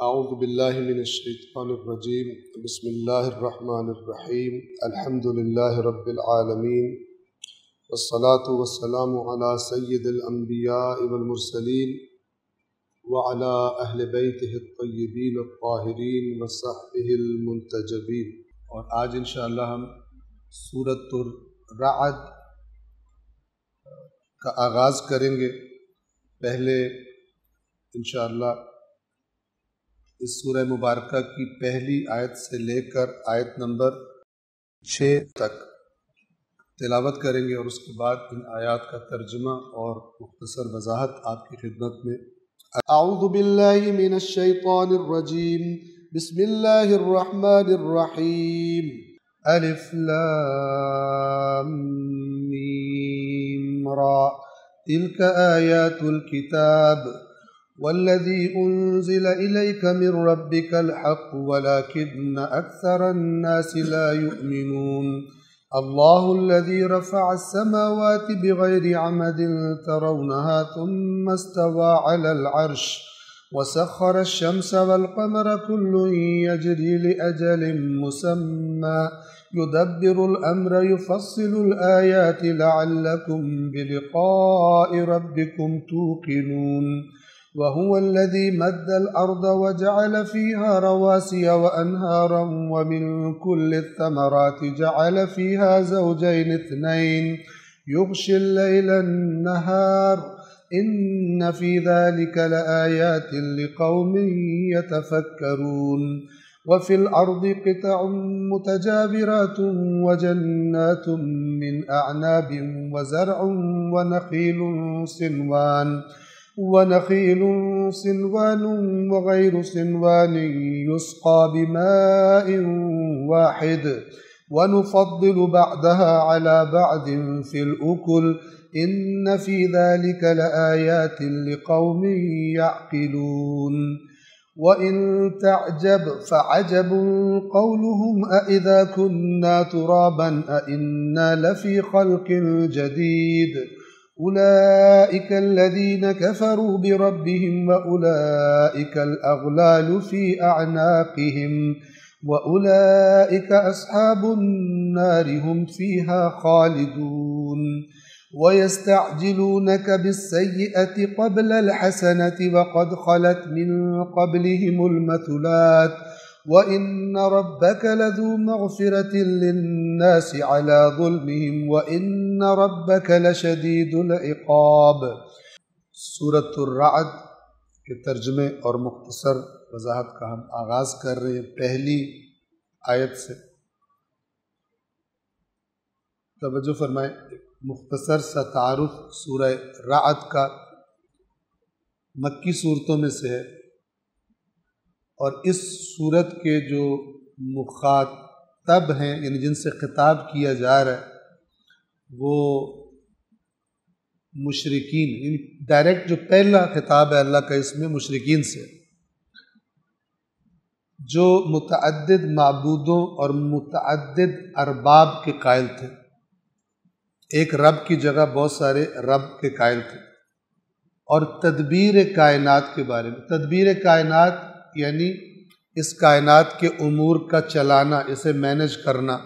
اعوذ باللہ من الشیطان الرجیم بسم اللہ الرحمن الرحیم الحمد للہ رب العالمین والصلاة والسلام علی سید الانبیاء والمرسلین وعلی اہل بیتہ الطیبین الطاہرین وصحبہ المنتجبین۔ اور آج انشاءاللہ ہم سورۃ الرعد کا آغاز کریں گے۔ پہلے انشاءاللہ اس سورہ مبارکہ کی پہلی آیت سے لے کر آیت نمبر 6 تک تلاوت کریں گے، اور اس کے بعد ان آیات کا ترجمہ اور مختصر وضاحت آپ کی خدمت میں۔ اعوذ باللہ من الشیطان الرجیم بسم اللہ الرحمن الرحیم الف لام میم را تلک آیات الکتاب والذي أنزل إليك من ربك الحق ولكن أكثر الناس لا يؤمنون الله الذي رفع السماوات بغير عمد ترونها ثم استوى على العرش وسخر الشمس والقمر كل يجري لأجل مسمى يدبر الأمر يفصل الآيات لعلكم بلقاء ربكم توقنون وهو الذي مد الأرض وجعل فيها رواسي وأنهارا ومن كل الثمرات جعل فيها زوجين اثنين يغشي الليل النهار إن في ذلك لآيات لقوم يتفكرون وفي الأرض قطع متجاورات وجنات من أعناب وزرع ونخيل صنوان وغير صنوان يسقى بماء واحد ونفضل بعضها على بعض في الأكل إن في ذلك لآيات لقوم يعقلون وإن تعجب فعجب قولهم أإذا كنا ترابا أإنا لفي خلق جديد أولئك الذين كفروا بربهم وأولئك الأغلال في أعناقهم وأولئك أصحاب النار هم فيها خالدون ويستعجلونك بالسيئة قبل الحسنة وقد خلت من قبلهم المثلات وإن ربك لذو مغفرة للناس على ظلمهم وإن ربك لشديد العقاب۔ سورۃ الرعد کے ترجمے اور مختصر وضاحت کا ہم آغاز کر رہے ہیں پہلی آیت سے۔ توجہ فرمائیں، مختصر سا تعارف سورہ رعد کا مکی صورتوں میں سے ہے، اور اس صورت کے جو مخاطب ہیں، یعنی جن سے خطاب کیا جا رہا ہے، وہ مشرکین، یعنی ڈائریکٹ جو پہلا خطاب ہے اللہ کا اس میں مشرکین سے، جو متعدد معبودوں اور متعدد ارباب کے قائل تھے۔ ایک رب کی جگہ بہت سارے رب کے قائل تھے، اور تدبیر کائنات کے بارے میں، تدبیر کائنات یعنی اس کائنات کے امور کا چلانا، اسے مینج کرنا،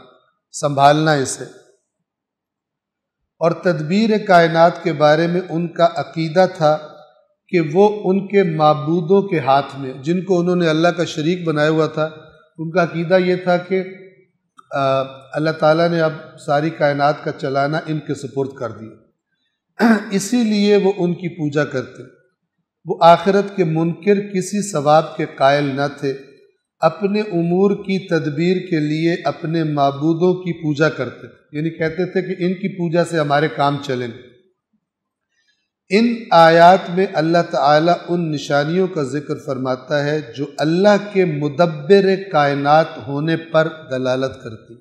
سنبھالنا اسے، اور تدبیر کائنات کے بارے میں ان کا عقیدہ تھا کہ وہ ان کے معبودوں کے ہاتھ میں، جن کو انہوں نے اللہ کا شریک بنایا ہوا تھا، ان کا عقیدہ یہ تھا کہ اللہ تعالیٰ نے اب ساری کائنات کا چلانا ان کے سپرد کر دیا، اسی لیے وہ ان کی پوجا کرتے۔ وہ آخرت کے منکر، کسی ثواب کے قائل نہ تھے، اپنے امور کی تدبیر کے لیے اپنے معبودوں کی پوجا کرتے تھے، یعنی کہتے تھے کہ ان کی پوجا سے ہمارے کام چلیں۔ ان آیات میں اللہ تعالیٰ ان نشانیوں کا ذکر فرماتا ہے جو اللہ کے مدبر کائنات ہونے پر دلالت کرتی،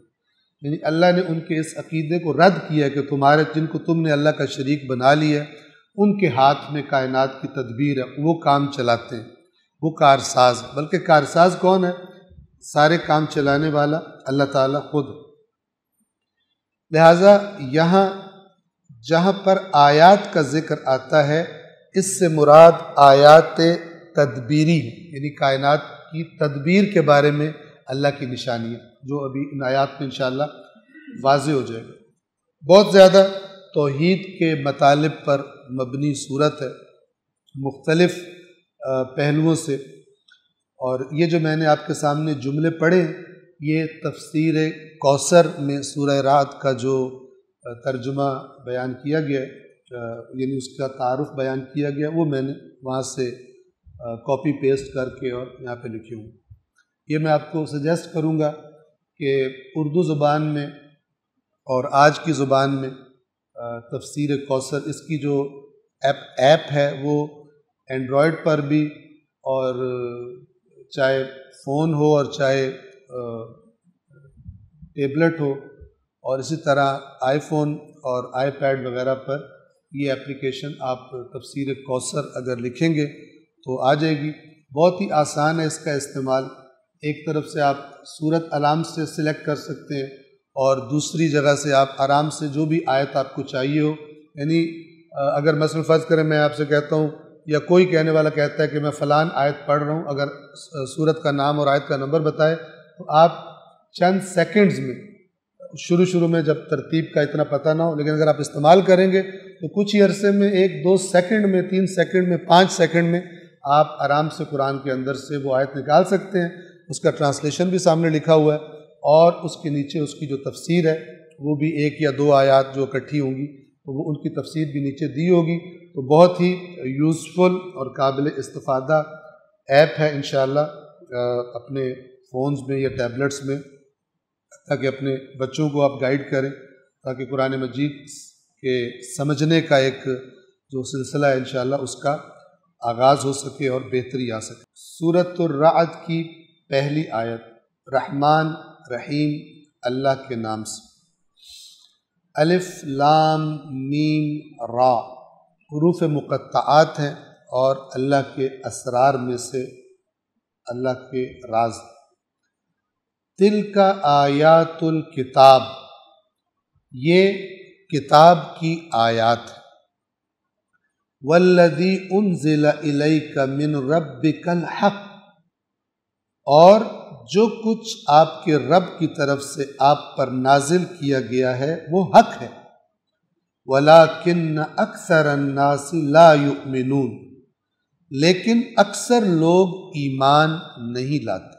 یعنی اللہ نے ان کے اس عقیدے کو رد کیا کہ تمہارے جن کو تم نے اللہ کا شریک بنا لیا، ان کے ہاتھ میں کائنات کی تدبیر ہے، وہ کام چلاتے ہیں، وہ کارساز۔ بلکہ کارساز کون ہے؟ سارے کام چلانے والا اللہ تعالیٰ خود۔ لہٰذا یہاں جہاں پر آیات کا ذکر آتا ہے، اس سے مراد آیات تدبیری یعنی کائنات کی تدبیر کے بارے میں اللہ کی نشانی ہے، جو ابھی ان آیات میں انشاءاللہ واضح ہو جائے گا۔ بہت زیادہ توحید کے مطالب پر مبنی صورت ہے مختلف پہلوؤں سے، اور یہ جو میں نے آپ کے سامنے جملے پڑھے یہ تفسیر کوثر میں سورہ رعد کا جو ترجمہ بیان کیا گیا یعنی اس کا تعارف بیان کیا گیا وہ میں نے وہاں سے کاپی پیسٹ کر کے اور یہاں پہ لکھی ہوں۔ یہ میں آپ کو سجیسٹ کروں گا کہ اردو زبان میں اور آج کی زبان میں تفسیر کوثر اس کی جو ایپ ہے وہ اینڈرائڈ پر بھی، اور چاہے فون ہو اور چاہے ٹیبلٹ ہو، اور اسی طرح آئی فون اور آئی پیڈ وغیرہ پر یہ اپلیکیشن آپ تفسیر کوثر اگر لکھیں گے تو آ جائے گی۔ بہت ہی آسان ہے اس کا استعمال، ایک طرف سے آپ سورت علام سے سلیکٹ کر سکتے ہیں اور دوسری جگہ سے آپ آرام سے جو بھی آیت آپ کو چاہیے ہو، یعنی اگر مثلا فرض کریں میں آپ سے کہتا ہوں یا کوئی کہنے والا کہتا ہے کہ میں فلان آیت پڑھ رہا ہوں، اگر سورت کا نام اور آیت کا نمبر بتائے تو آپ چند سیکنڈز میں، شروع میں جب ترتیب کا اتنا پتہ نہ ہو، لیکن اگر آپ استعمال کریں گے تو کچھ ہی عرصے میں 1-2 سیکنڈ میں 3 سیکنڈ میں 5 سیکنڈ میں آپ آرام سے قرآن کے اندر سے وہ آیت نکال سکتے ہیں۔ اس کا ٹرانسلیشن بھی سامنے لکھا ہوا ہے اور اس کے نیچے اس کی جو تفسیر ہے وہ بھی 1 یا 2 آیات جو اکٹھی ہوں گی تو وہ ان کی تفسیر بھی نیچے دی ہوگی۔ تو بہت ہی یوزفل اور قابل استفادہ ایپ ہے انشاءاللہ، اپنے فونز میں یا ٹیبلٹس میں، تاکہ اپنے بچوں کو آپ گائیڈ کریں تاکہ قرآن مجید کے سمجھنے کا ایک جو سلسلہ ہے انشاءاللہ اس کا آغاز ہو سکے اور بہتری آ سکے۔ سورۃ الرعد کی پہلی آیت، رحمان رحیم اللہ کے نام سے۔ الف لام میم را حروف مقطعات ہیں اور اللہ کے اسرار میں سے اللہ کے راز۔ تلک آیات الکتاب، یہ کتاب کی آیات ہے۔ والذی انزل الیک من ربک الحق، اور جو کچھ آپ کے رب کی طرف سے آپ پر نازل کیا گیا ہے وہ حق ہے۔ وَلَٰكِنَّ أَكْثَرَ النَّاسِ لَا يُؤْمِنُونَ، لیکن اکثر لوگ ایمان نہیں لاتے۔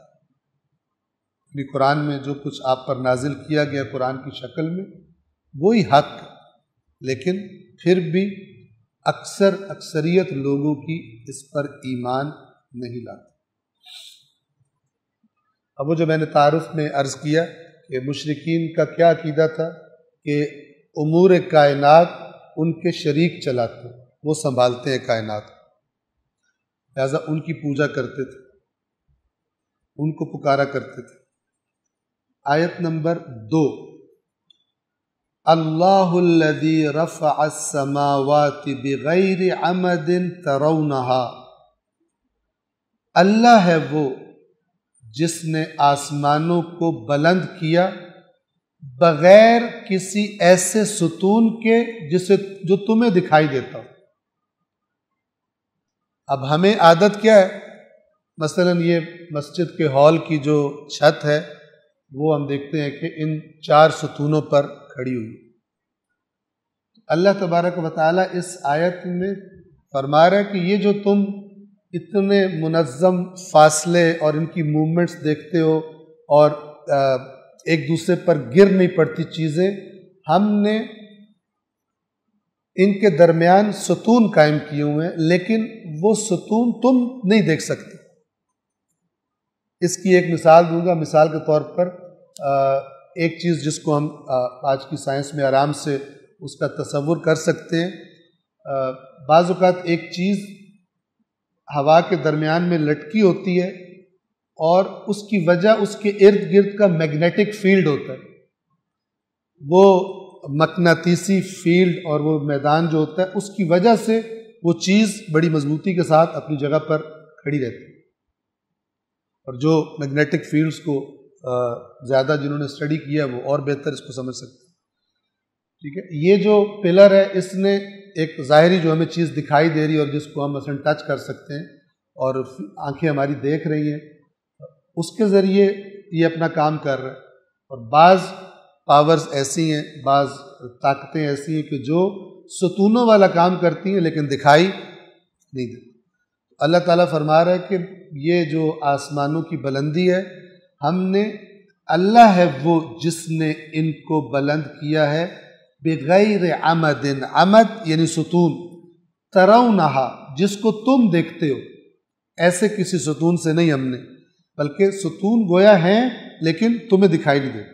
یعنی قرآن میں جو کچھ آپ پر نازل کیا گیا قرآن کی شکل میں وہی حق ہے، لیکن پھر بھی اکثریت لوگوں کی اس پر ایمان نہیں لاتے۔ اب وہ جو میں نے تعارف میں عرض کیا کہ مشرکین کا کیا عقیدہ تھا کہ امور کائنات ان کے شریک چلاتے، وہ سنبھالتے ہیں کائنات، لہذا ان کی پوجا کرتے تھے، ان کو پکارا کرتے تھے۔ آیت نمبر 2، اللہ الذی رفع السماوات بغیر عمد ترونها، اللہ ہے وہ جس نے آسمانوں کو بلند کیا بغیر کسی ایسے ستون کے جو تمہیں دکھائی دیتا ہو۔ اب ہمیں عادت کیا ہے، مثلا یہ مسجد کے ہال کی جو چھت ہے وہ ہم دیکھتے ہیں کہ ان 4 ستونوں پر کھڑی ہوئی۔ اللہ تبارک و تعالیٰ اس آیت میں فرما رہا ہے کہ یہ جو تم اتنے منظم فاصلے اور ان کی موومنٹس دیکھتے ہو اور ایک دوسرے پر گر نہیں پڑتی چیزیں، ہم نے ان کے درمیان ستون قائم کیے ہوئے ہیں، لیکن وہ ستون تم نہیں دیکھ سکتے۔ اس کی ایک مثال دوں گا، مثال کے طور پر ایک چیز جس کو ہم آج کی سائنس میں آرام سے اس کا تصور کر سکتے ہیں، بعض اوقات ایک چیز ہوا کے درمیان میں لٹکی ہوتی ہے اور اس کی وجہ اس کے ارد گرد کا میگنیٹک فیلڈ ہوتا ہے، وہ مقناطیسی فیلڈ اور وہ میدان جو ہوتا ہے اس کی وجہ سے وہ چیز بڑی مضبوطی کے ساتھ اپنی جگہ پر کھڑی رہتی ہے۔ اور جو میگنیٹک فیلڈز کو زیادہ جنہوں نے اسٹڈی کیا وہ اور بہتر اس کو سمجھ سکتے ہیں۔ ٹھیک ہے، یہ جو پلر ہے اس نے ایک ظاہری جو ہمیں چیز دکھائی دے رہی ہے اور جس کو ہم مثلا ٹچ کر سکتے ہیں، اور آنکھیں ہماری دیکھ رہی ہیں، اس کے ذریعے یہ اپنا کام کر رہا ہے۔ اور بعض پاورز ایسی ہیں، بعض طاقتیں ایسی ہیں کہ جو ستونوں والا کام کرتی ہیں لیکن دکھائی نہیں دیتی۔ اللہ تعالیٰ فرما رہا ہے کہ یہ جو آسمانوں کی بلندی ہے، ہم نے، اللہ ہے وہ جس نے ان کو بلند کیا ہے، بغیر عمد، عمد یعنی ستون، ترونہا جس کو تم دیکھتے ہو، ایسے کسی ستون سے نہیں ہم نے، بلکہ ستون گویا ہیں لیکن تمہیں دکھائی نہیں دیتے۔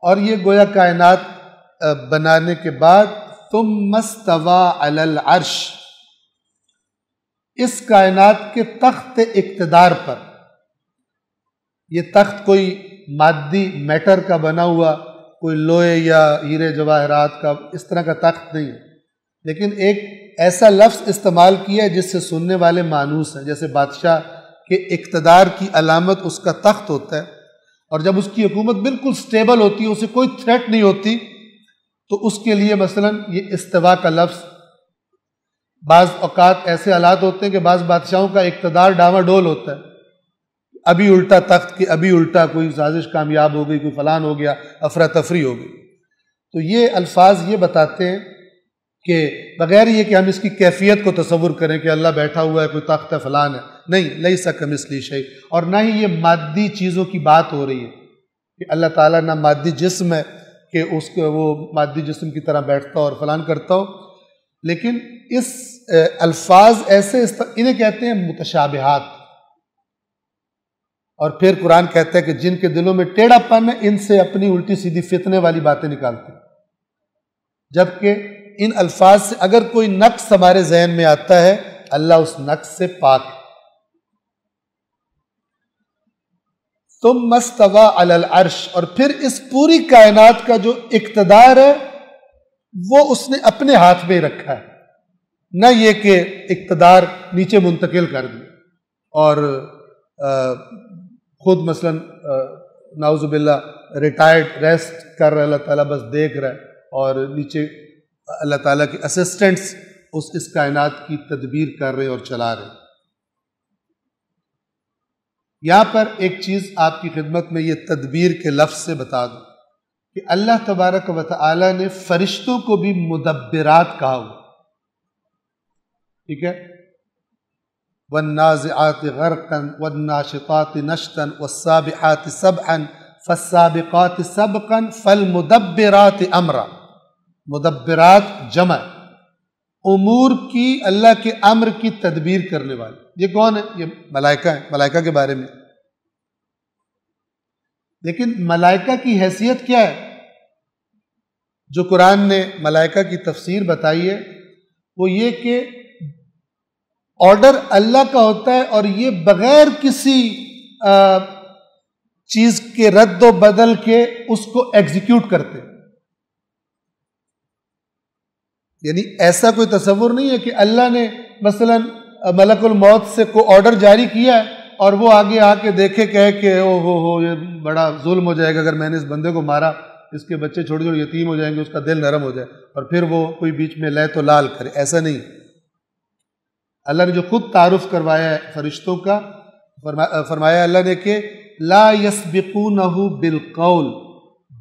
اور یہ گویا کائنات بنانے کے بعد ثم استوى علی العرش، اس کائنات کے تخت اقتدار پر، یہ تخت کوئی مادی میٹر کا بنا ہوا، کوئی لوہے یا ہیرے جواہرات کا اس طرح کا تخت نہیں ہے، لیکن ایک ایسا لفظ استعمال کیا ہے جس سے سننے والے مانوس ہیں، جیسے بادشاہ کے اقتدار کی علامت اس کا تخت ہوتا ہے، اور جب اس کی حکومت بالکل سٹیبل ہوتی ہے، اسے کوئی تھریٹ نہیں ہوتی، تو اس کے لیے مثلا یہ استوا کا لفظ، بعض اوقات ایسے حالات ہوتے ہیں کہ بعض بادشاہوں کا اقتدار ڈاما ڈول ہوتا ہے، ابھی الٹا تخت کے ابھی الٹا کوئی سازش کامیاب ہو گئی، کوئی فلان ہو گیا، افراتفری ہو گئی۔ تو یہ الفاظ یہ بتاتے ہیں کہ بغیر یہ کہ ہم اس کی کیفیت کو تصور کریں کہ اللہ بیٹھا ہوا ہے، کوئی تخت ہے، فلان ہے، نہیں، لیس کمثلہ شیء، اور نہ ہی یہ مادی چیزوں کی بات ہو رہی ہے کہ اللہ تعالیٰ نہ مادی جسم ہے کہ اس کو وہ مادی جسم کی طرح بیٹھتا ہو اور فلان کرتا ہو، لیکن اس الفاظ ایسے انہیں کہتے ہیں متشابہات، اور پھر قرآن کہتا ہے کہ جن کے دلوں میں ٹیڑھا پن ہے ان سے اپنی الٹی سیدھی فتنے والی باتیں نکالتے ہیں، جبکہ ان الفاظ سے اگر کوئی نقص ہمارے ذہن میں آتا ہے، اللہ اس نقص سے پاک ہے۔ ثم استوى علی العرش، اور پھر اس پوری کائنات کا جو اقتدار ہے وہ اس نے اپنے ہاتھ میں رکھا ہے، نہ یہ کہ اقتدار نیچے منتقل کر دیں اور خود مثلا نعوذ باللہ ریٹائرڈ ریسٹ کر رہا ہے، اللہ تعالیٰ بس دیکھ رہا ہے، اور نیچے اللہ تعالیٰ کے اسسٹنٹس اس کائنات کی تدبیر کر رہے اور چلا رہے۔ یہاں پر ایک چیز آپ کی خدمت میں یہ تدبیر کے لفظ سے بتا دوں کہ اللہ تبارک و تعالی نے فرشتوں کو بھی مدبرات کہا ہوا، ٹھیک ہے، والنازعات غرقا والناشطات نشطا والسابحات سبحا فالسابقات سبقا فالمدبرات امرا، مدبرات جمع، امور کی، اللہ کے امر کی تدبیر کرنے والے۔ یہ کون ہے؟ یہ ملائکہ ہیں، ملائکہ کے بارے میں۔ لیکن ملائکہ کی حیثیت کیا ہے؟ جو قرآن نے ملائکہ کی تفسیر بتائی ہے وہ یہ کہ آرڈر اللہ کا ہوتا ہے، اور یہ بغیر کسی چیز کے رد و بدل کے اس کو ایگزیکیوٹ کرتے، یعنی ایسا کوئی تصور نہیں ہے کہ اللہ نے مثلا ملک الموت سے کوئی آرڈر جاری کیا ہے اور وہ آگے آ کے دیکھے کہے کہ او ہو یہ بڑا ظلم ہو جائے گا اگر میں نے اس بندے کو مارا، اس کے بچے چھوٹے چھوٹے یتیم ہو جائیں گے، اس کا دل نرم ہو جائے، اور پھر وہ کوئی بیچ میں لے تو لال کرے، ایسا نہیں۔ اللہ نے جو خود تعارف کروایا ہے فرشتوں کا، فرمایا اللہ نے کہ لا یسبقونہ بالقول،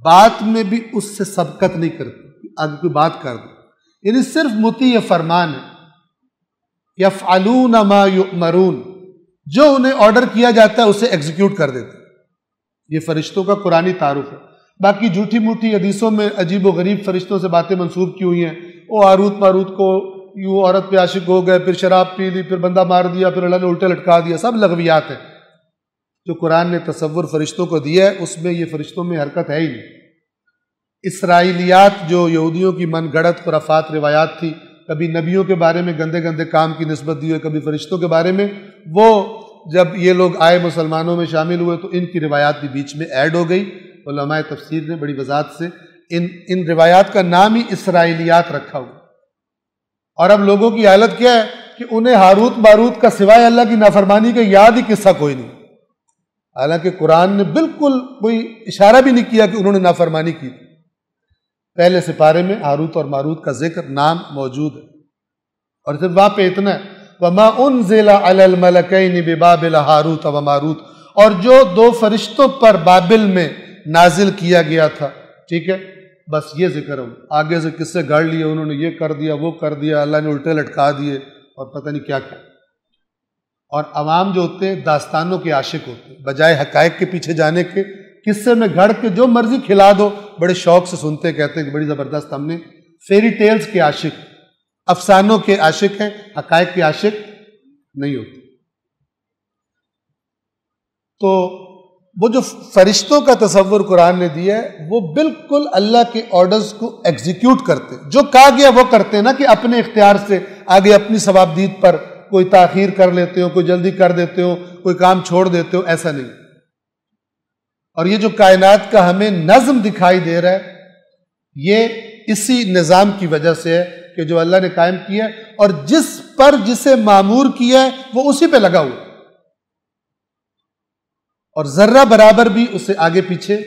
بات میں بھی اس سے سبقت نہیں کرتے، آگے کوئی بات کر دو، یعنی صرف مطیع فرمان ہے، یفعلون ما یؤمرون، جو انہیں آرڈر کیا جاتا ہے اسے ایگزیکیوٹ کر دیتے۔ یہ فرشتوں کا قرآنی تعارف ہے۔ باقی جھوٹی موٹی حدیثوں میں عجیب و غریب فرشتوں سے باتیں منسوب کی ہوئی ہیں، وہ ہاروت ماروت کو یوں عورت پہ عاشق ہو گئے، پھر شراب پی لی، پھر بندہ مار دیا، پھر اللہ نے الٹے لٹکا دیا، سب لغویات ہیں۔ جو قرآن نے تصور فرشتوں کو دیا ہے اس میں یہ فرشتوں میں حرکت ہے ہی نہیں۔ اسرائیلیات جو یہودیوں کی من گڑت خرافات روایات تھی، کبھی نبیوں کے بارے میں گندے گندے کام کی نسبت دی ہوئی، کبھی فرشتوں کے بارے میں، وہ جب یہ لوگ آئے مسلمانوں میں شامل ہوئے تو ان کی روایات بھی بیچ میں ایڈ ہو گئی۔ علماء تفسیر نے بڑی وضاحت سے ان روایات کا نام ہی اسرائیلیات رکھا ہوا۔ اور اب لوگوں کی حالت کیا ہے کہ انہیں ہاروت ماروت کا سوائے اللہ کی نافرمانی کا یاد ہی قصہ کوئی نہیں، حالانکہ قرآن نے بالکل کوئی اشارہ بھی نہیں کیا کہ انہوں نے نافرمانی کی۔ پہلے سپارے میں ہاروت اور ماروت کا ذکر نام موجود ہے، اور صرف وہاں پہ اتنا ہے وما انزل علی الملکین ببابل ہاروت و ماروت، اور جو 2 فرشتوں پر بابل میں نازل کیا گیا تھا، ٹھیک ہے، بس یہ ذکر ہو، آگے سے قصے گاڑ لیے، انہوں نے یہ کر دیا وہ کر دیا، اللہ نے الٹے لٹکا دیے اور پتہ نہیں کیا کیا۔ اور عوام جو ہوتے ہیں داستانوں کے عاشق ہوتے ہیں، بجائے حقائق کے پیچھے جانے کے قصے میں گھڑ کے جو مرضی کھلا دو، بڑے شوق سے سنتے، کہتے ہیں کہ بڑی زبردست، ہم نے فیری ٹیلز کے عاشق، افسانوں کے عاشق ہیں، حقائق کے عاشق نہیں ہوتے۔ تو وہ جو فرشتوں کا تصور قرآن نے دیا ہے، وہ بالکل اللہ کے آرڈرز کو ایگزیکیوٹ کرتے، جو کہا گیا وہ کرتے، نہ کہ اپنے اختیار سے آگے اپنی ثوابدید پر کوئی تاخیر کر لیتے ہو، کوئی جلدی کر دیتے ہو، کوئی کام چھوڑ دیتے ہو، ایسا نہیں۔ اور یہ جو کائنات کا ہمیں نظم دکھائی دے رہا ہے، یہ اسی نظام کی وجہ سے ہے کہ جو اللہ نے قائم کیا ہے، اور جس پر جسے مامور کیا ہے وہ اسی پہ لگا ہوا، اور ذرہ برابر بھی اسے آگے پیچھے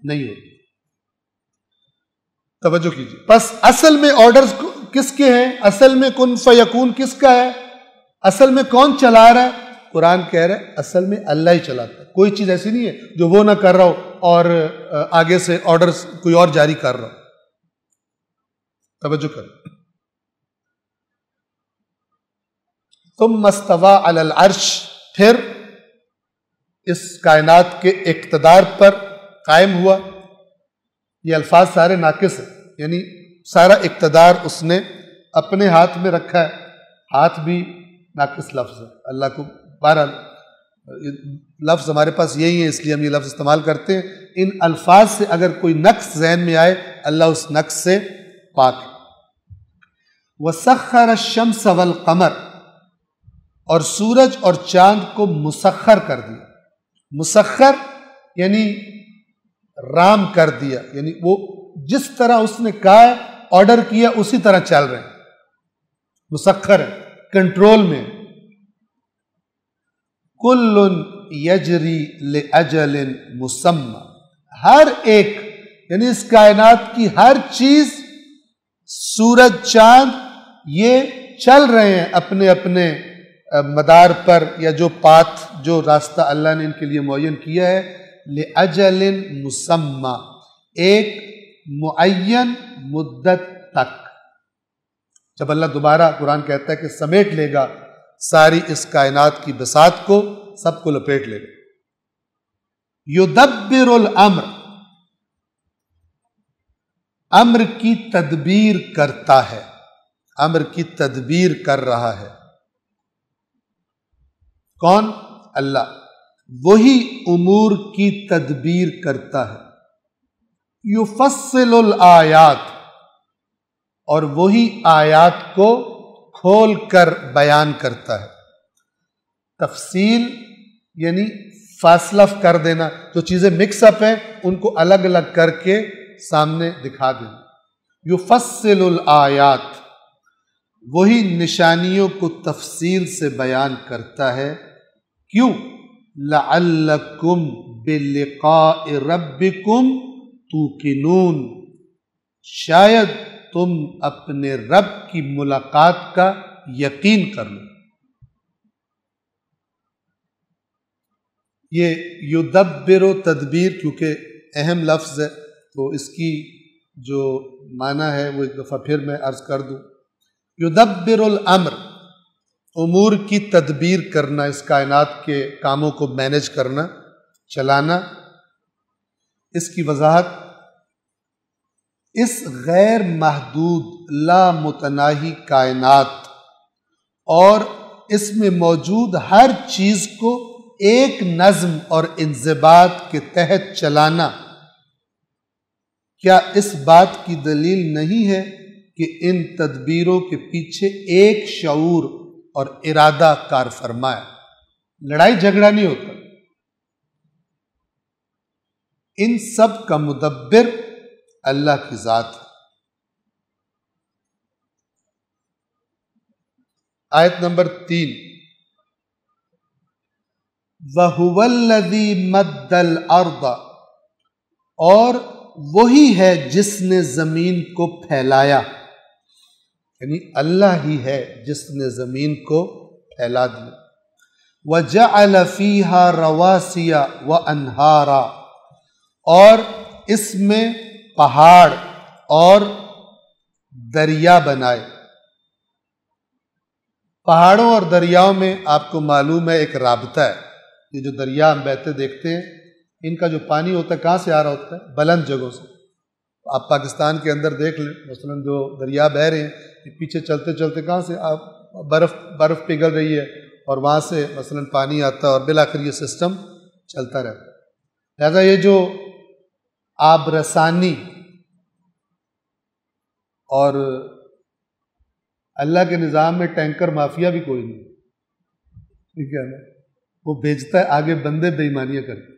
نہیں ہوتی۔ توجہ کیجیے، پس اصل میں آرڈرز کس کے ہیں؟ اصل میں کن فیکون کس کا ہے؟ اصل میں کون چلا رہا ہے؟ قرآن کہہ رہا ہے اصل میں اللہ ہی چلاتا ہے، کوئی چیز ایسی نہیں ہے جو وہ نہ کر رہا ہو اور آگے سے آرڈرز کوئی اور جاری کر رہا ہو۔ توجہ کریں۔ ثم استوى علی العرش، پھر اس کائنات کے اقتدار پر قائم ہوا۔ یہ الفاظ سارے ناقص ہیں، یعنی سارا اقتدار اس نے اپنے ہاتھ میں رکھا ہے، ہاتھ بھی ناقص لفظ ہے اللہ کو، بہرحال لفظ ہمارے پاس یہی ہے اس لیے ہم یہ لفظ استعمال کرتے ہیں۔ ان الفاظ سے اگر کوئی نقص ذہن میں آئے، اللہ اس نقص سے پاک ہے۔ وَسَخَّرَ الشَّمْسَ وَالْقَمَرَ، اور سورج اور چاند کو مسخر کر دیا۔ مسخر یعنی رام کر دیا، یعنی وہ جس طرح اس نے کہا ہے، آرڈر کیا، اسی طرح چل رہے ہیں، مسخر ہے، کنٹرول میں۔ کل یجری لأجل مسمى، ہر ایک یعنی اس کائنات کی ہر چیز، سورج چاند، یہ چل رہے ہیں اپنے اپنے مدار پر، یا جو پاتھ، جو راستہ اللہ نے ان کے لیے معین کیا ہے، لأجل مسمى، ایک معین مدت تک۔ جب اللہ دوبارہ قرآن کہتا ہے کہ سمیٹ لے گا ساری اس کائنات کی بساط کو، سب کو لپیٹ لے گا۔ یدبر الامر، امر کی تدبیر کرتا ہے، امر کی تدبیر کر رہا ہے۔ کون؟ اللہ، وہی امور کی تدبیر کرتا ہے۔ یفصل الآیات، اور وہی آیات کو کھول کر بیان کرتا ہے۔ تفصیل یعنی فاصلہ کر دینا، جو چیزیں مکس اپ ہیں ان کو الگ الگ کر کے سامنے دکھا دینا۔ یفصل الآیات، وہی نشانیوں کو تفصیل سے بیان کرتا ہے۔ کیوں؟ لعلکم بلقاء ربکم توقنون، شاید تم اپنے رب کی ملاقات کا یقین کر لو۔ یہ یدبر و تدبیر کیونکہ اہم لفظ ہے، تو اس کی جو معنی ہے وہ ایک دفعہ پھر میں عرض کر دوں۔ یدبر الامر، امور کی تدبیر کرنا، اس کائنات کے کاموں کو مینج کرنا، چلانا۔ اس کی وضاحت، اس غیر محدود لا متناہی کائنات اور اس میں موجود ہر چیز کو ایک نظم اور انضباط کے تحت چلانا، کیا اس بات کی دلیل نہیں ہے کہ ان تدبیروں کے پیچھے ایک شعور اور ارادہ کار فرما ہے؟ لڑائی جھگڑا نہیں ہوتا، ان سب کا مدبر اللہ کی ذات ہے۔ آیت نمبر 3، وَهُوَ الَّذِي مَدَّ الْأَرْضَ، اور وہی ہے جس نے زمین کو پھیلایا، یعنی اللہ ہی ہے جس نے زمین کو پھیلا دیا۔ وَجَعَلَ فِيهَا رَوَاسِيَ وَأَنْهَارًا، اور اس میں پہاڑ اور دریا بنائے۔ پہاڑوں اور دریاؤں میں آپ کو معلوم ہے ایک رابطہ ہے۔ یہ جو دریا ہم بہتے دیکھتے ہیں، ان کا جو پانی ہوتا ہے کہاں سے آ رہا ہوتا ہے؟ بلند جگہوں سے۔ آپ پاکستان کے اندر دیکھ لیں، مثلا جو دریا بہہ رہے ہیں، پیچھے چلتے چلتے کہاں سے برف پگھل رہی ہے، اور وہاں سے مثلا پانی آتا ہے، اور بالآخر یہ سسٹم چلتا رہتا ہے۔ لہذا یہ جو آب رسانی اور اللہ کے نظام میں ٹینکر مافیا بھی کوئی نہیں، ٹھیک ہے نا، وہ بھیجتا ہے آگے بندے بے ایمانیاں کرتے۔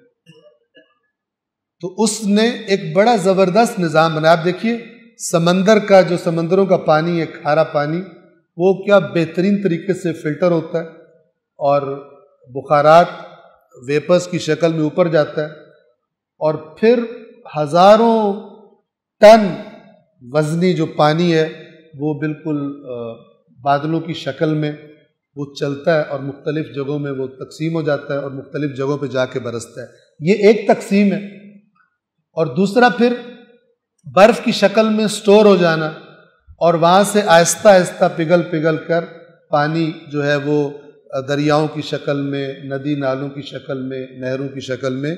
تو اس نے ایک بڑا زبردست نظام بنایا۔ آپ دیکھیے سمندر کا جو سمندروں کا پانی ہے، کھارا پانی، وہ کیا بہترین طریقے سے فلٹر ہوتا ہے، اور بخارات ویپرز کی شکل میں اوپر جاتا ہے، اور پھر ہزاروں ٹن وزنی جو پانی ہے وہ بالکل بادلوں کی شکل میں وہ چلتا ہے، اور مختلف جگہوں میں وہ تقسیم ہو جاتا ہے، اور مختلف جگہوں پہ جا کے برستا ہے۔ یہ ایک تقسیم ہے۔ اور دوسرا پھر برف کی شکل میں سٹور ہو جانا، اور وہاں سے آہستہ آہستہ پگھل کر پانی جو ہے وہ دریاؤں کی شکل میں، ندی نالوں کی شکل میں، نہروں کی شکل میں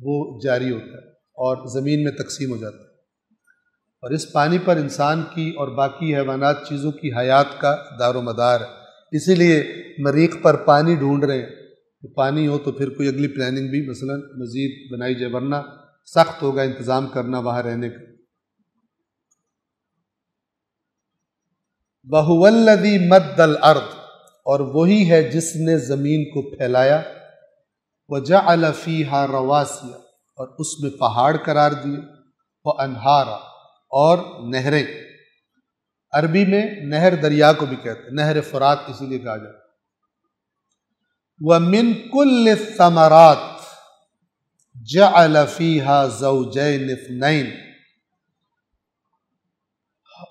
وہ جاری ہوتا ہے اور زمین میں تقسیم ہو جاتا ہے۔ اور اس پانی پر انسان کی اور باقی حیوانات چیزوں کی حیات کا دار و مدار ہے۔ اسی لیے مریخ پر پانی ڈھونڈ رہے ہیں، پانی ہو تو پھر کوئی اگلی پلاننگ بھی مثلا مزید بنائی جائے، ورنہ سخت ہوگا انتظام کرنا وہاں رہنے کا۔ وَهُوَ الَّذِي مَدَّ الْأَرْضَ، اور وہی ہے جس نے زمین کو پھیلایا، وَجَعَلَ فِيهَا رَوَاسِيَ، اور اس میں پہاڑ قرار دیے، وَأَنْهَارًا، اور نہریں۔ عربی میں نہر دریا کو بھی کہتے ہیں، نہر فرات اسی لیے کہا جاتا ہے۔ وَمِن كُلِّ الثَّمَرَاتِ جَعَلَ فِيهَا زَوْجَيْنِ اثْنَيْنِ،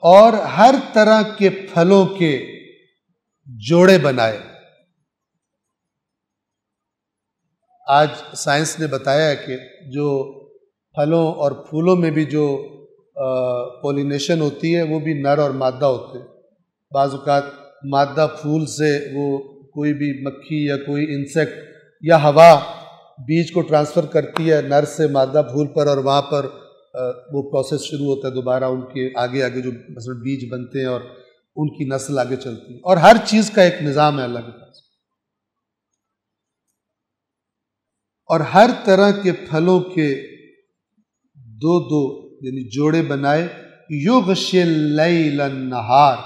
اور ہر طرح کے پھلوں کے جوڑے بنائے۔ آج سائنس نے بتایا ہے کہ جو پھلوں اور پھولوں میں بھی جو پولینیشن ہوتی ہے وہ بھی نر اور مادہ ہوتے ہیں۔ بعض اوقات مادہ پھول سے وہ کوئی بھی مکھی یا کوئی انسیکٹ یا ہوا بیج کو ٹرانسفر کرتی ہے نر سے مادہ پھول پر، اور وہاں پر وہ پروسیس شروع ہوتا ہے دوبارہ، ان کے آگے جو مثلا بیج بنتے ہیں اور ان کی نسل آگے چلتی ہے، اور ہر چیز کا ایک نظام ہے اللہ کے پاس۔ اور ہر طرح کے پھلوں کے دو یعنی جوڑے بنائے، یغشی اللیل النہار،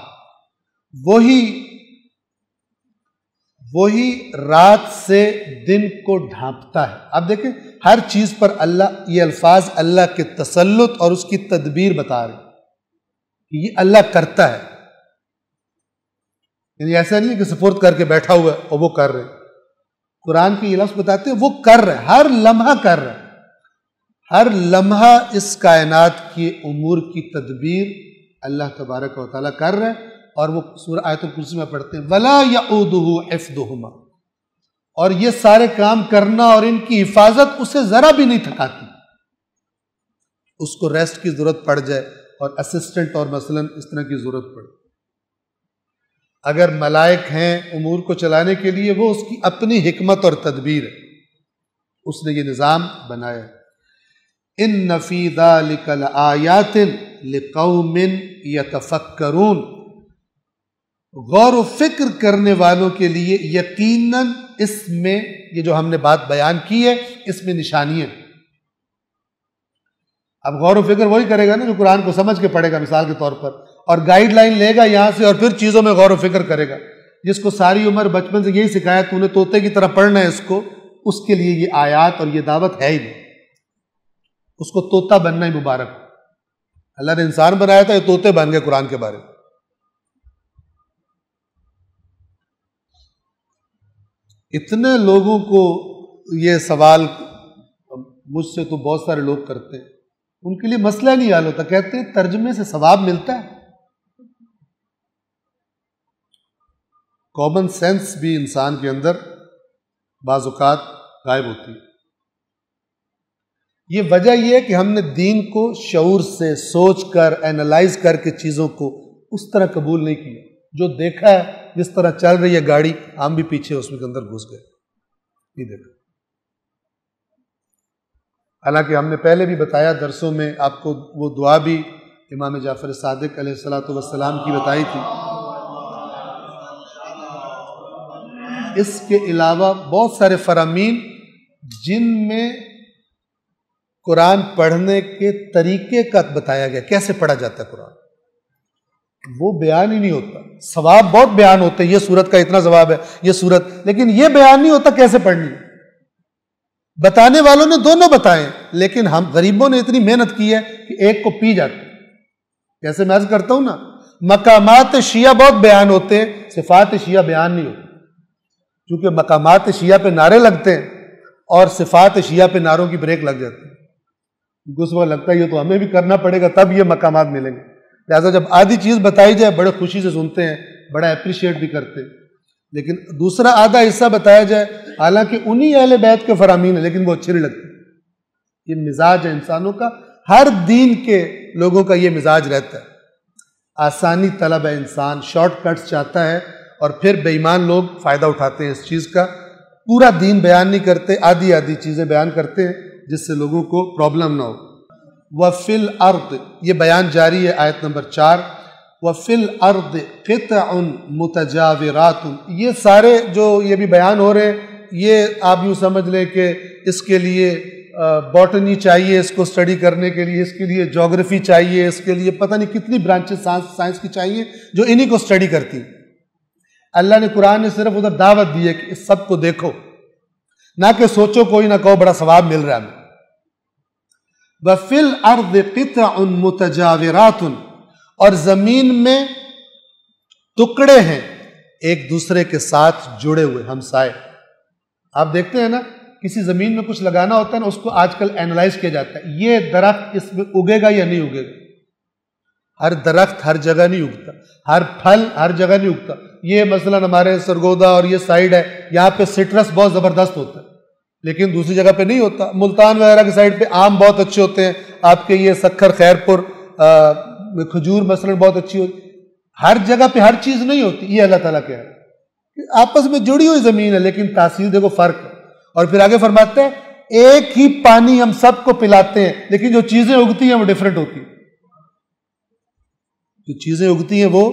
وہی رات سے دن کو ڈھانپتا ہے۔ آپ دیکھیں ہر چیز پر اللہ، یہ الفاظ اللہ کے تسلط اور اس کی تدبیر بتا رہے ہیں کہ یہ اللہ کرتا ہے، یعنی ایسا نہیں ہے کہ سپرد کر کے بیٹھا ہوا ہے اور وہ کر رہے ہیں۔ قرآن کے یہ لفظ بتاتے ہیں وہ کر رہے ہیں، ہر لمحہ کر رہے ہیں، ہر لمحہ اس کائنات کی امور کی تدبیر اللہ تبارک و تعالیٰ کر رہے ہیں۔ اور وہ سورہ آیت الکرسی میں پڑھتے ہیں وَلَا يَعُودُهُ حِفْظُهُمَا، اور یہ سارے کام کرنا اور ان کی حفاظت اسے ذرا بھی نہیں تھکاتی۔ اس کو ریسٹ کی ضرورت پڑ جائے اور اسسٹنٹ اور مثلا اس طرح کی ضرورت پڑے، اگر ملائک ہیں امور کو چلانے کے لیے، وہ اس کی اپنی حکمت اور تدبیر ہے، اس نے یہ نظام بنایا ہے۔ إِنَّ فِي ذَلِكَ لَآيَاتٍ لِقَوْمٍ يَتَفَكَّرُونَ، غور و فکر کرنے والوں کے لیے یقیناً اس میں، یہ جو ہم نے بات بیان کی ہے، اس میں نشانیاں۔ اب غور و فکر وہی کرے گا نا جو قرآن کو سمجھ کے پڑھے گا مثال کے طور پر، اور گائیڈ لائن لے گا یہاں سے اور پھر چیزوں میں غور و فکر کرے گا۔ جس کو ساری عمر بچپن سے یہی سکھایا تو نے طوطے کی طرح پڑھنا ہے اس کو، اس کے لیے یہ آیات اور یہ دعوت ہے ہی نہیں، اس کو طوطا بننا ہی مبارک۔ اللہ نے انسان بنایا تھا، یہ طوطے بن گئے قرآن کے بارے میں۔ اتنے لوگوں کو یہ سوال مجھ سے تو بہت سارے لوگ کرتے ہیں، ان کے لیے مسئلہ نہیں حل ہوتا، کہتے ہیں ترجمے سے ثواب ملتا ہے۔ کامن سینس بھی انسان کے اندر بعض اوقات غائب ہوتی ہے۔ یہ وجہ یہ ہے کہ ہم نے دین کو شعور سے سوچ کر اینالائز کر کے چیزوں کو اس طرح قبول نہیں کیا۔ جو دیکھا ہے جس طرح چل رہی ہے گاڑی، ہم بھی پیچھے اس میں کے اندر گھس گئے، نہیں دیکھا۔ حالانکہ ہم نے پہلے بھی بتایا درسوں میں، آپ کو وہ دعا بھی امام جعفر صادق علیہ الصلوۃ والسلام کی بتائی تھی۔ اس کے علاوہ بہت سارے فرامین جن میں قرآن پڑھنے کے طریقے کا بتایا گیا، کیسے پڑھا جاتا ہے قرآن، وہ بیان ہی نہیں ہوتا۔ ثواب بہت بیان ہوتے ہیں، یہ سورت کا اتنا ثواب ہے، یہ سورت، لیکن یہ بیان نہیں ہوتا کیسے پڑھنی۔ بتانے والوں نے دونوں بتائے، لیکن ہم غریبوں نے اتنی محنت کی ہے کہ ایک کو پی جاتے۔ جیسے میں عرض کرتا ہوں نا، مقامات شیعہ بہت بیان ہوتے ہیں، صفات شیعہ بیان نہیں ہوتے، کیونکہ مقامات شیعہ پہ نعرے لگتے ہیں اور صفات شیعہ پہ نعروں کی بریک لگ جاتی ہے۔ اس وقت لگتا ہے یہ تو ہمیں بھی کرنا پڑے گا تب یہ مقامات ملیں گے۔ لہٰذا جب آدھی چیز بتائی جائے بڑے خوشی سے سنتے ہیں، بڑا اپریشیٹ بھی کرتے ہیں، لیکن دوسرا آدھا حصہ بتایا جائے حالانکہ انہی اہل بیت کے فرامین ہیں لیکن وہ اچھے نہیں لگتے۔ یہ مزاج ہے انسانوں کا، ہر دین کے لوگوں کا یہ مزاج رہتا ہے۔ آسانی طلب ہے انسان، شارٹ کٹس چاہتا ہے، اور پھر بے ایمان لوگ فائدہ اٹھاتے ہیں اس چیز کا، پورا دین بیان نہیں کرتے، آدھی آدھی چیزیں بیان کرتے ہیں جس سے لوگوں کو پرابلم نہ ہو۔ وَفِي الْأَرْضِ، یہ بیان جاری ہے آیت نمبر 4، وَفِي الْأَرْضِ قِطَعٌ مُتَجَاوِرَاتٌ، یہ سارے جو یہ بھی بیان ہو رہے ہیں، یہ آپ یوں سمجھ لیں کہ اس کے لیے باٹنی چاہیے، اس کو اسٹڈی کرنے کے لیے، اس کے لیے جیوگرافی چاہیے، اس کے لیے پتہ نہیں کتنی برانچز سائنس کی چاہیے جو انہی کو اسٹڈی کرتی۔ اللہ نے قرآن نے صرف ادھر دعوت دی ہے کہ اس سب کو دیکھو، نہ کہ سوچو کوئی نہ کہو بڑا ثواب مل رہا ہے ہمیں۔ وَفِي الْأَرْضِ قِطَعٌ مُتَجَاوِرَاتٌ، اور زمین میں ٹکڑے ہیں ایک دوسرے کے ساتھ جڑے ہوئے، ہمسائے۔ آپ دیکھتے ہیں نا کسی زمین میں کچھ لگانا ہوتا ہے نا، اس کو آج کل اینالائز کیا جاتا ہے، یہ درخت اس میں اگے گا یا نہیں اگے گا۔ ہر درخت ہر جگہ نہیں اگتا، ہر پھل ہر جگہ نہیں اگتا۔ یہ مثلا ہمارے سرگودا اور یہ سائیڈ ہے، یہاں پہ سٹرس بہت زبردست ہوتا ہے لیکن دوسری جگہ پہ نہیں ہوتا۔ ملتان وغیرہ کی سائیڈ پہ آم بہت اچھے ہوتے ہیں، آپ کے یہ سکھر خیرپور کھجور مثلا بہت اچھی ہوتی۔ ہر جگہ پہ ہر چیز نہیں ہوتی، یہ اللہ تعالیٰ کہہ رہا ہے آپس میں جڑی ہوئی زمین ہے لیکن تاثیر دیکھو فرق ہے۔ اور پھر آگے فرماتے ہیں ایک ہی پانی ہم سب کو پلاتے ہیں لیکن جو چیزیں اگتی ہیں وہ ڈیفرنٹ ہوتی ہیں، جو چیزیں اگتی ہیں وہ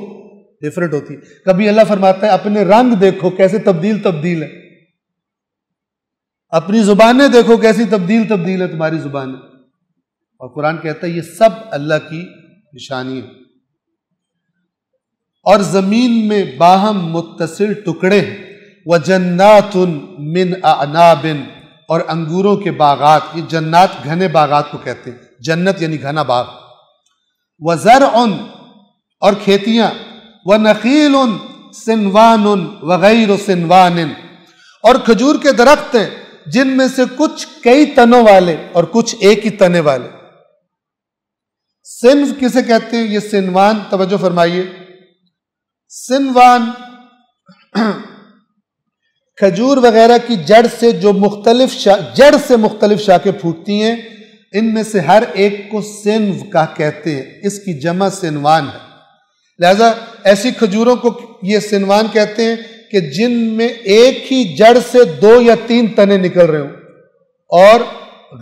ڈیفرنٹ ہوتی ہیں۔ کبھی اللہ فرماتا ہے اپنے رنگ دیکھو کیسے تبدیل ہے، اپنی زبانیں دیکھو کیسی تبدیل ہے تمہاری زبانیں، اور قرآن کہتا ہے یہ سب اللہ کی نشانی ہے۔ اور زمین میں باہم متصل ٹکڑے ہیں، وَجَنَّاتٌ مِّنْ أَعْنَابٍ، اور انگوروں کے باغات، یہ جنات گھنے باغات کو کہتے ہیں، جنت یعنی گھنا باغ۔ وَزَرْعٌ، اور کھیتیاں، وَنَخِيلٌ صِنْوَانٌ وَغَيْرُ صِنْوَانٍ، اور کھجور کے درخت ہیں جن میں سے کچھ کئی تنوں والے اور کچھ ایک ہی تنے والے۔ صنف کسے کہتے ہیں؟ یہ صنوان، توجہ فرمائیے، صنوان کھجور وغیرہ کی جڑ سے جو مختلف شاخیں پھوٹتی ہیں، ان میں سے ہر ایک کو صنف کا کہتے ہیں، اس کی جمع صنوان ہے۔ لہذا ایسی کھجوروں کو یہ صنوان کہتے ہیں کہ جن میں ایک ہی جڑ سے 2 یا 3 تنے نکل رہے ہوں، اور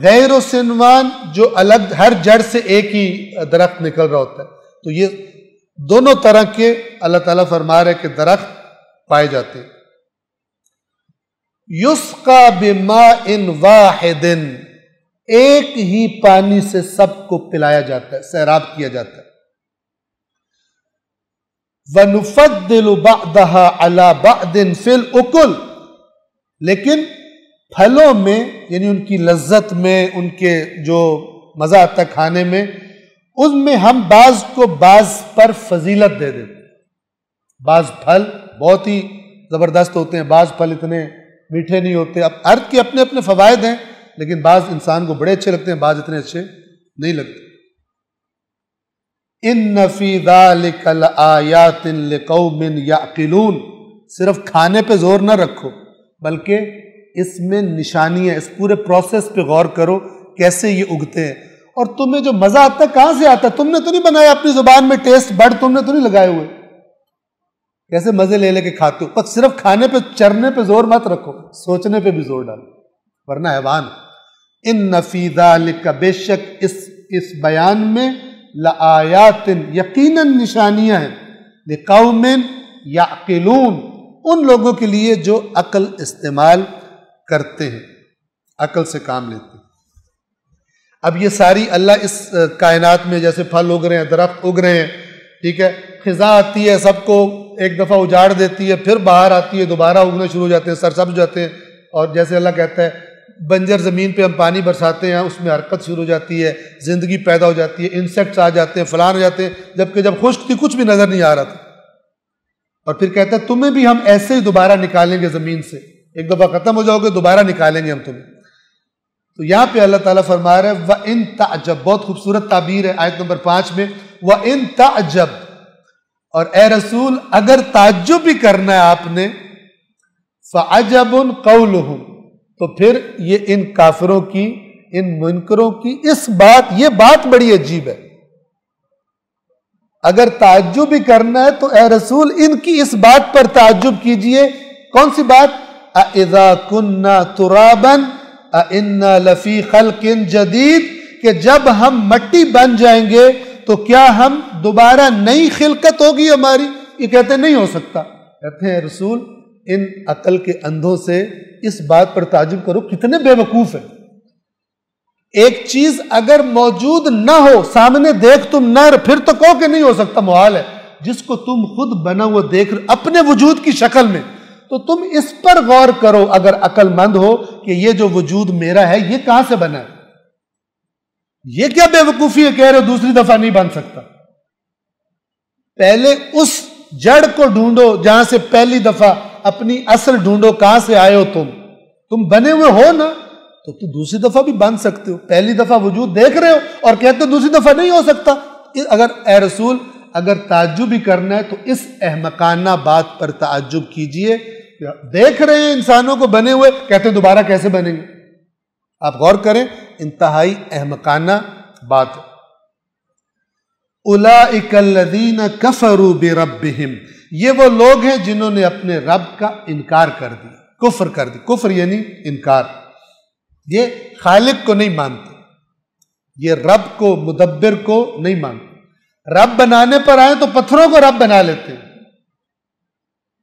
غیر و صنوان جو الگ ہر جڑ سے ایک ہی درخت نکل رہا ہوتا ہے۔ تو یہ دونوں طرح کے اللہ تعالیٰ فرما رہے کہ درخت پائے جاتے ہیں۔ یسقا بماء واحد، ایک ہی پانی سے سب کو پلایا جاتا ہے، سیراب کیا جاتا ہے۔ وَنُفَضِّلُ بَعْضَهَا عَلَى بَعْضٍ فِي الْأُكُلِ، لیکن پھلوں میں یعنی ان کی لذت میں، ان کے جو مزہ آتا ہے کھانے میں، ان میں ہم بعض کو بعض پر فضیلت دے دیتے ہیں۔ بعض پھل بہت ہی زبردست ہوتے ہیں، بعض پھل اتنے میٹھے نہیں ہوتے۔ اب ہر کے اپنے اپنے فوائد ہیں، لیکن بعض انسان کو بڑے اچھے لگتے ہیں، بعض اتنے اچھے نہیں لگتے۔ ان فی ذلک لآیات لقوم یعقلون، صرف کھانے پہ زور نہ رکھو، بلکہ اس میں نشانی ہے، اس پورے پروسیس پہ غور کرو کیسے یہ اگتے ہیں۔ اور تمہیں جو مزہ آتا ہے کہاں سے آتا ہے؟ تم نے تو نہیں بنایا اپنی زبان میں، ٹیسٹ بڈ تم نے تو نہیں لگائے ہوئے، کیسے مزے لے لے کے کھاتے ہو؟ بس صرف کھانے پہ چرنے پہ زور مت رکھو، سوچنے پہ بھی زور ڈالو، ورنہ حیوان۔ ان فی ذلک، بے شک اس بیان میں، لآیات، یقیناً نشانیاں ہیں، لقوم یعقلون، ان لوگوں کے لیے جو عقل استعمال کرتے ہیں، عقل سے کام لیتے ہیں۔ اب یہ ساری اللہ اس کائنات میں جیسے پھل اگ رہے ہیں، درخت اگ رہے ہیں، ٹھیک ہے، خزاں آتی ہے، سب کو ایک دفعہ اجاڑ دیتی ہے، پھر باہر آتی ہے، دوبارہ اگنے شروع ہو جاتے ہیں، سرسبز ہو جاتے ہیں، اور جیسے اللہ کہتا ہے بنجر زمین پہ ہم پانی برساتے ہیں، اس میں حرکت شروع ہو جاتی ہے، زندگی پیدا ہو جاتی ہے، انسیکٹس آ جاتے ہیں، فلان ہو جاتے ہیں، جبکہ جب خشک تھی کچھ بھی نظر نہیں آ رہا تھا۔ اور پھر کہتا ہے تمہیں بھی ہم ایسے ہی دوبارہ نکالیں گے زمین سے، ایک دفعہ ختم ہو جاؤ گے، دوبارہ نکالیں گے ہم تمہیں۔ تو یہاں پہ اللہ تعالیٰ فرما رہے ہیں وَإِن تَعْجَب، بہت خوبصورت تعبیر ہے آیت نمبر 5 میں، وَإِن تَعْجَب، اور اے رسول اگر تعجب بھی کرنا ہے آپ نے، فَعَجَبٌ قَوْلُهُمْ، تو پھر یہ ان کافروں کی، ان منکروں کی یہ بات بڑی عجیب ہے۔ اگر تعجب بھی کرنا ہے تو اے رسول ان کی اس بات پر تعجب کیجئے، کون سی بات؟ اَإِذَا كُنَّا تُرَابًا اَإِنَّا لَفِي خَلْقٍ جَدِيدٍ، کہ جب ہم مٹی بن جائیں گے تو کیا ہم دوبارہ نئی خلقت ہوگی ہماری؟ یہ کہتے نہیں ہو سکتا۔ کہتے ہیں رسول ان عقل کے اندھوں سے اس بات پر تعجب کرو، کتنے بے وقوف ہیں۔ ایک چیز اگر موجود نہ ہو، سامنے دیکھ تم نہ، پھر تو کہو کہ نہیں ہو سکتا، محال ہے۔ جس کو تم خود بنا ہوا دیکھ رہے اپنے وجود کی شکل میں، تو تم اس پر غور کرو اگر عقل مند ہو کہ یہ جو وجود میرا ہے یہ کہاں سے بنا ہے۔ یہ کیا بے وقوفی ہے کہہ رہے ہو دوسری دفعہ نہیں بن سکتا؟ پہلے اس جڑ کو ڈھونڈو جہاں سے پہلی دفعہ، اپنی اصل ڈھونڈو، کہاں سے آئے ہو تم بنے ہوئے ہو نا، تو دوسری دفعہ بھی بن سکتے ہو۔ پہلی دفعہ وجود دیکھ رہے ہو اور کہتے ہو دوسری دفعہ نہیں ہو سکتا۔ اگر اے رسول اگر تعجب بھی کرنا ہے تو اس احمقانہ بات پر تعجب کیجئے، دیکھ رہے ہیں انسانوں کو بنے ہوئے، کہتے ہیں دوبارہ کیسے بنیں گے؟ آپ غور کریں، انتہائی احمقانہ بات ہے۔ اولئک الذین کفروا بربہم، یہ وہ لوگ ہیں جنہوں نے اپنے رب کا انکار کر دیا، کفر کر دی۔ کفر یعنی انکار، یہ خالق کو نہیں مانتے، یہ رب کو، مدبر کو نہیں مانتے۔ رب بنانے پر آئے تو پتھروں کو رب بنا لیتے ہیں،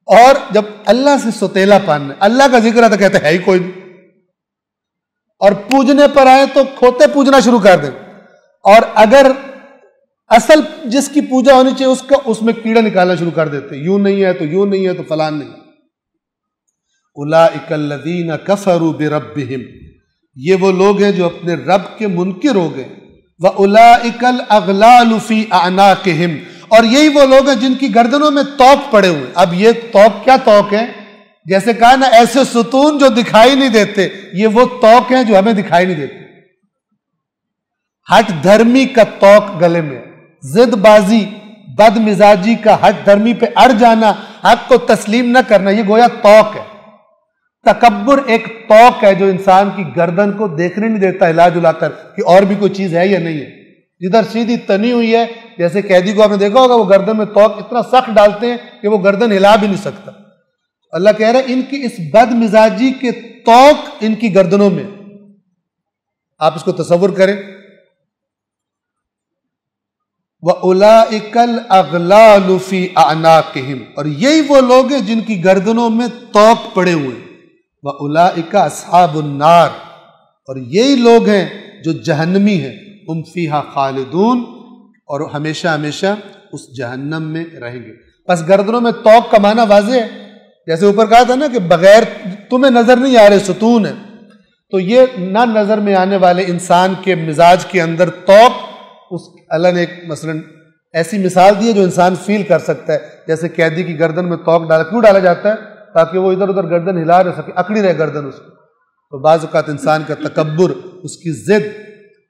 اور جب اللہ سے سوتیلا پاننا، اللہ کا ذکر آتا کہتے ہے ہی کوئی نہیں، اور پوجنے پر آئے تو کھوتے پوجنا شروع کر دیں، اور اگر اصل جس کی پوجا ہونی چاہیے اس میں کیڑا نکالنا شروع کر دیتے، یوں نہیں ہے تو یوں نہیں ہے تو فلان نہیں۔ اولئک الذین کفروا بربہم، یہ وہ لوگ ہیں جو اپنے رب کے منکر ہو گئے۔ وَأُولَئِكَ الْأَغْلَالُ فِي أَعْنَاقِهِمْ، اور یہی وہ لوگ ہیں جن کی گردنوں میں توق پڑے ہوئے۔ اب یہ توق کیا توق ہے؟ جیسے کہا نا ایسے ستون جو دکھائی نہیں دیتے، یہ وہ توق ہیں جو ہمیں دکھائی نہیں دیتے۔ ہٹ دھرمی کا توق گلے میں، ضد بازی، بد مزاجی کا، ہٹ دھرمی پہ اڑ جانا، حق کو تسلیم نہ کرنا، یہ گویا توق ہے۔ تکبر ایک توق ہے جو انسان کی گردن کو دیکھنے نہیں دیتا ہلا جلا کر کہ اور بھی کوئی چیز ہے یا نہیں ہے۔ جدھر سیدھی تنی ہوئی ہے، جیسے قیدی کو آپ نے دیکھا ہوگا وہ گردن میں توق اتنا سخت ڈالتے ہیں کہ وہ گردن ہلا بھی نہیں سکتا۔ اللہ کہہ رہا ہے ان کی اس بد مزاجی کے توق ان کی گردنوں میں، آپ اس کو تصور کریں۔ وَأُولَئِكَ الْأَغْلَالُ فِي أَعْنَاقِهِمْ، اور یہی وہ لوگ ہیں جن کی گردنوں میں توق پڑے ہوئے۔ وَأُولَئِكَ أَصْحَابُ النَّارِ، اور یہی لوگ ہیں جو جہنمی ہیں، ہم فیہا خالدون، اور ہمیشہ ہمیشہ اس جہنم میں رہیں گے۔ پس گردنوں میں توق کا معنی واضح ہے، جیسے اوپر کہا تھا نا کہ بغیر تمہیں نظر نہیں آ رہے ستون ہے، تو یہ نہ نظر میں آنے والے انسان کے مزاج کے اندر توق، اس اللہ نے ایک مثلا ایسی مثال دی ہے جو انسان فیل کر سکتا ہے، جیسے قیدی کی گردن میں توق ڈالا، کیوں ڈالا جاتا ہے؟ تاکہ وہ ادھر ادھر گردن ہلا نہ سکے، اکڑی رہے گردن اس کو۔ تو بعض اوقات انسان کا تکبر، اس کی ضد،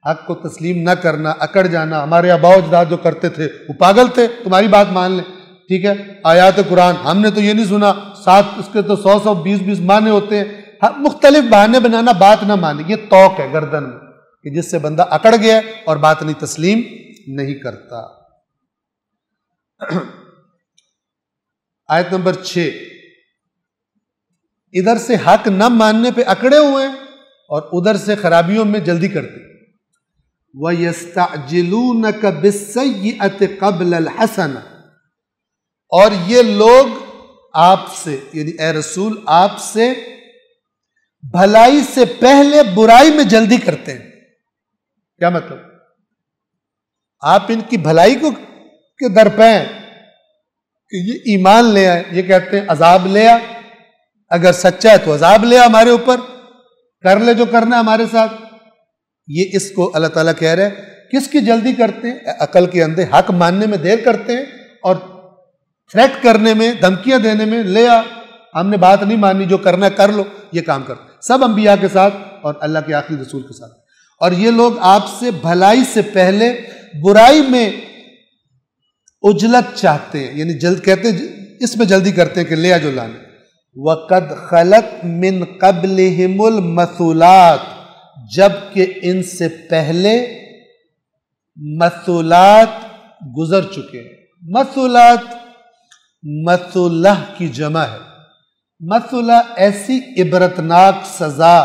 حق کو تسلیم نہ کرنا، اکڑ جانا، ہمارے آباء و اجداد جو کرتے تھے وہ پاگل تھے، تمہاری بات مان لیں، ٹھیک ہے، آیات قرآن ہم نے تو یہ نہیں سنا، ساتھ اس کے تو 100 معنی ہوتے ہیں، مختلف بہانے بنانا بات نہ مانے، یہ توق ہے گردن میں کہ جس سے بندہ اکڑ گیا اور بات نہیں تسلیم نہیں کرتا۔ آیت نمبر 6، ادھر سے حق نہ ماننے پہ اکڑے ہوئے ہیں اور ادھر سے خرابیوں میں جلدی کرتے۔ وَيَسْتَعْجِلُونَكَ بِالسَّيِّئَةِ قَبْلَ الْحَسَنَةِ، اور یہ لوگ آپ سے، یعنی اے رسول آپ سے بھلائی سے پہلے برائی میں جلدی کرتے ہیں۔ کیا مطلب؟ آپ ان کی بھلائی کو کے در پہ ہیں کہ یہ ایمان لے آئے، یہ کہتے ہیں عذاب لے آ، اگر سچا ہے تو عذاب لے آ ہمارے اوپر، کر لے جو کرنا ہے ہمارے ساتھ۔ یہ اس کو اللہ تعالیٰ کہہ رہے ہیں کس کی جلدی کرتے ہیں؟ عقل کے اندھے، حق ماننے میں دیر کرتے ہیں اور تھریٹ کرنے میں، دھمکیاں دینے میں، لے آ ہم نے بات نہیں مانی، جو کرنا ہے کر لو، یہ کام کرتے ہیں سب انبیاء کے ساتھ اور اللہ کے آخری رسول کے ساتھ۔ اور یہ لوگ آپ سے بھلائی سے پہلے برائی میں عجلت چاہتے ہیں، یعنی جلد کہتے ہیں اس میں جلدی کرتے ہیں کہ لے آ جو لانے۔ وَقَدْ خَلَتْ مِنْ قَبْلِهِمُ الْمَثُولَاتِ، جبکہ ان سے پہلے مثولات گزر چکے ہیں۔ مثولات مثولہ کی جمع ہے۔ مثولہ ایسی عبرتناک سزا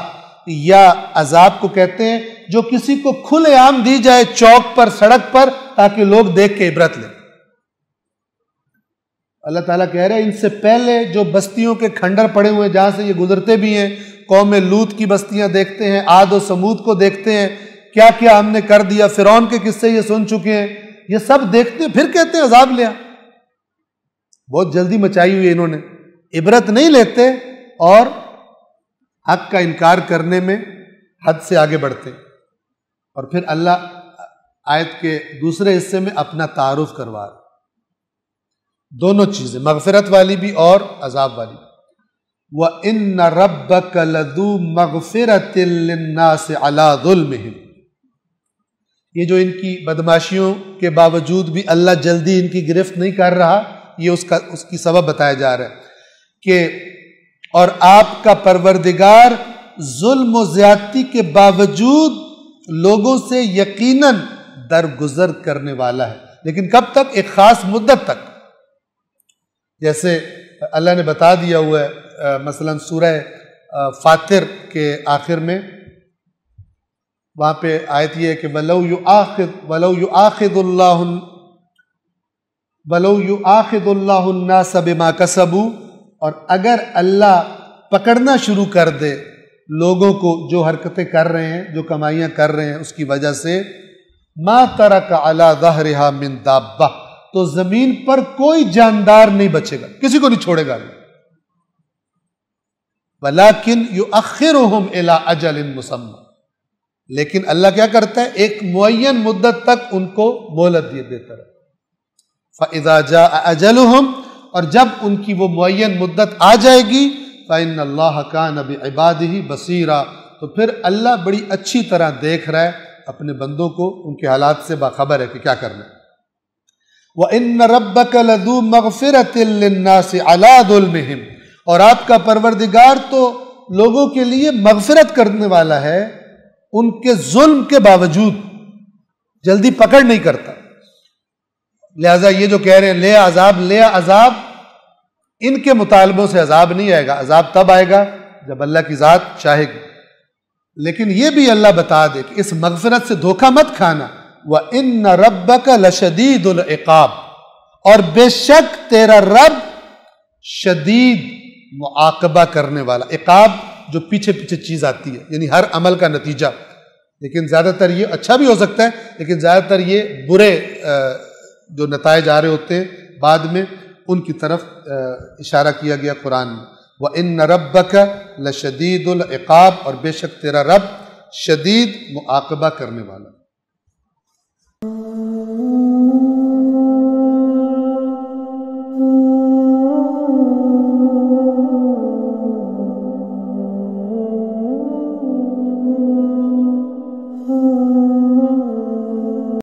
یا عذاب کو کہتے ہیں جو کسی کو کھلے عام دی جائے چوک پر، سڑک پر، تاکہ لوگ دیکھ کے عبرت لیں۔ اللہ تعالیٰ کہہ رہے ہیں ان سے پہلے جو بستیوں کے کھنڈر پڑے ہوئے جہاں سے یہ گزرتے بھی ہیں، قوم لوط کی بستیاں دیکھتے ہیں، عاد و سمود کو دیکھتے ہیں، کیا کیا ہم نے کر دیا، فرعون کے قصے یہ سن چکے ہیں، یہ سب دیکھتے ہیں، پھر کہتے ہیں عذاب لیا۔ بہت جلدی مچائی ہوئی انہوں نے، عبرت نہیں لیتے اور حق کا انکار کرنے میں حد سے آگے بڑھتے۔ اور پھر اللہ آیت کے دوسرے حصے میں اپنا تعارف کروا رہا، دونوں چیزیں، مغفرت والی بھی اور عذاب والی بھی۔ وَإِنَّ رَبَّكَ لَذُو مَغْفِرَةٍ لِلنَّاسِ عَلَىٰ ظُلْمِهِمْ، یہ جو ان کی بدماشیوں کے باوجود بھی اللہ جلدی ان کی گرفت نہیں کر رہا، یہ اس کی سبب بتایا جا رہا ہے کہ اور آپ کا پروردگار ظلم و زیادتی کے باوجود لوگوں سے یقیناً درگزر کرنے والا ہے، لیکن کب تک؟ ایک خاص مدت تک۔ جیسے اللہ نے بتا دیا ہوا ہے مثلا سورہ فاطر کے آخر میں، وہاں پہ آیت یہ ہے کہ وَلَوْ يُؤَاخِذُ اللَّهُ النَّاسَ بِمَا كَسَبُوا، اور اگر اللہ پکڑنا شروع کر دے لوگوں کو جو حرکتیں کر رہے ہیں، جو کمائیاں کر رہے ہیں، اس کی وجہ سے مَا تَرَكَ عَلَى ظَهْرِهَا مِن دَابَّةٍ، تو زمین پر کوئی جاندار نہیں بچے گا، کسی کو نہیں چھوڑے گا۔ وَلَكِنْ يُؤَخِّرُهُمْ إِلَىٰ أَجَلٍ مُّسَمًّى، لیکن اللہ کیا کرتا ہے؟ ایک معین مدت تک ان کو مہلت دیتا ہے۔ فَإِذَا جَاءَ أَجَلُهُمْ، اور جب ان کی وہ معین مدت آ جائے گی، فَإِنَّ اللَّهَ كَانَ بِعِبَادِهِ بَصِيرًا، تو پھر اللہ بڑی اچھی طرح دیکھ رہا ہے اپنے بندوں کو، ان کے حالات سے باخبر ہے کہ کیا کرنا ہے۔ وَإِنَّ رَبَّكَ لَذُو مَغْفِرَةٍ لِلنَّاسِ عَلَىٰ ظُلْمِهِمْ، اور آپ کا پروردگار تو لوگوں کے لیے مغفرت کرنے والا ہے ان کے ظلم کے باوجود، جلدی پکڑ نہیں کرتا۔ لہٰذا یہ جو کہہ رہے ہیں لے عذاب، لے عذاب، ان کے مطالبوں سے عذاب نہیں آئے گا، عذاب تب آئے گا جب اللہ کی ذات چاہے گی۔ لیکن یہ بھی اللہ بتا دے کہ اس مغفرت سے دھوکہ مت کھانا۔ وَإِنَّ رَبَّكَ لَشَدِيدُ الْعِقَابِ، اور بے شک تیرا رب شدید معاقبہ کرنے والا، عقاب جو پیچھے پیچھے چیز آتی ہے، یعنی ہر عمل کا نتیجہ، لیکن زیادہ تر یہ اچھا بھی ہو سکتا ہے، لیکن زیادہ تر یہ برے جو نتائج آ رہے ہوتے ہیں بعد میں، ان کی طرف اشارہ کیا گیا قرآن میں۔ وَإِنَّ رَبَّكَ لَشَدِيدُ الْعِقَابِ، اور بے شک تیرا رب شدید معاقبہ کرنے والا۔